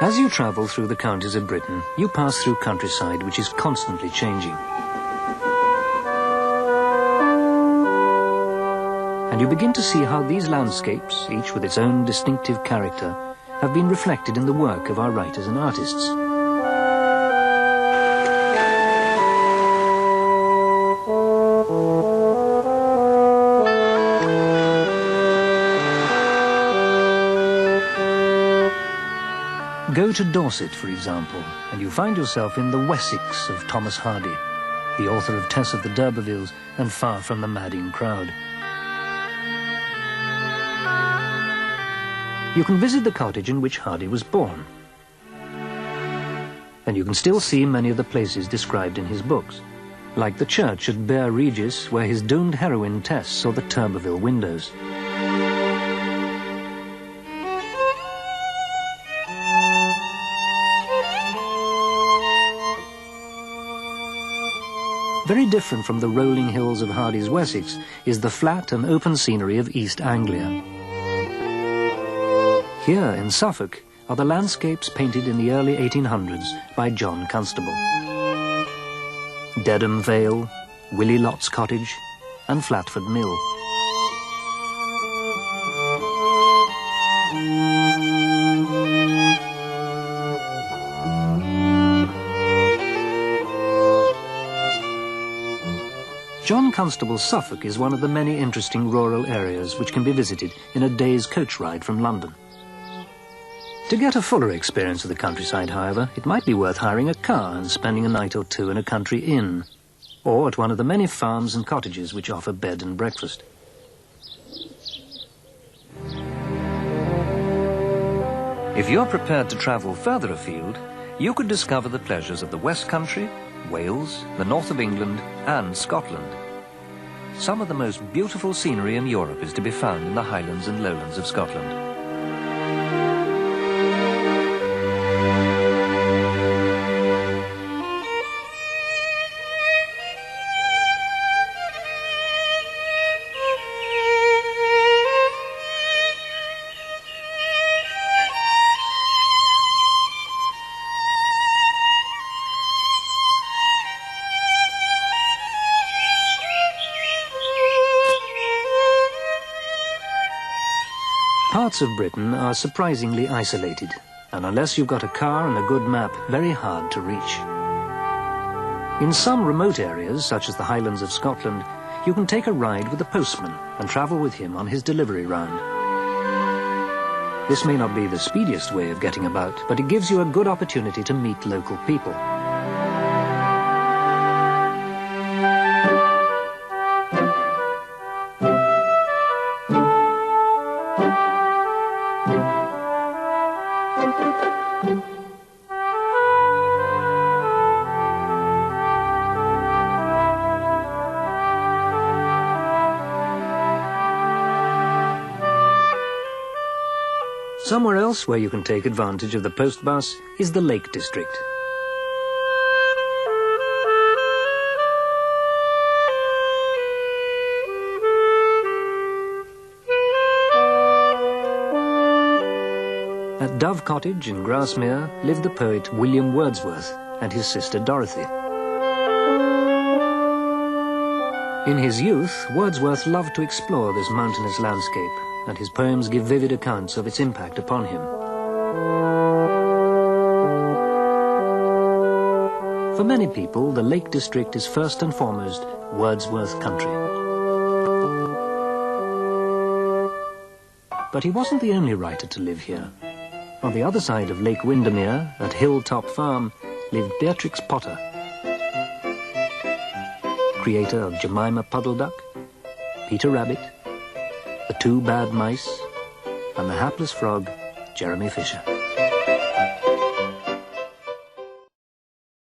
As you travel through the counties of Britain, you pass through countryside which is constantly changing. And you begin to see how these landscapes, each with its own distinctive character, have been reflected in the work of our writers and artists. Go to Dorset, for example, and you find yourself in the Wessex of Thomas Hardy, the author of Tess of the d'Urbervilles and Far from the Madding Crowd. You can visit the cottage in which Hardy was born, and you can still see many of the places described in his books, like the church at Bear Regis, where his doomed heroine Tess saw the Turberville windows. Very different from the rolling hills of Hardy's Wessex is the flat and open scenery of East Anglia. Here in Suffolk are the landscapes painted in the early 1800s by John Constable. Dedham Vale, Willie Lott's Cottage and Flatford Mill. John Constable's Suffolk is one of the many interesting rural areas which can be visited in a day's coach ride from London. To get a fuller experience of the countryside, however, it might be worth hiring a car and spending a night or two in a country inn, or at one of the many farms and cottages which offer bed and breakfast. If you're prepared to travel further afield, you could discover the pleasures of the West Country, Wales, the north of England and Scotland. Some of the most beautiful scenery in Europe is to be found in the Highlands and Lowlands of Scotland. Parts of Britain are surprisingly isolated, and unless you've got a car and a good map, very hard to reach. In some remote areas, such as the Highlands of Scotland, you can take a ride with a postman and travel with him on his delivery round. This may not be the speediest way of getting about, but it gives you a good opportunity to meet local people. Somewhere else where you can take advantage of the post bus is the Lake District. At Dove Cottage in Grasmere lived the poet William Wordsworth and his sister Dorothy. In his youth, Wordsworth loved to explore this mountainous landscape, and his poems give vivid accounts of its impact upon him. For many people, the Lake District is first and foremost Wordsworth country. But he wasn't the only writer to live here. On the other side of Lake Windermere, at Hilltop Farm, lived Beatrix Potter, creator of Jemima Puddle Duck, Peter Rabbit, The Two Bad Mice, and the hapless frog, Jeremy Fisher.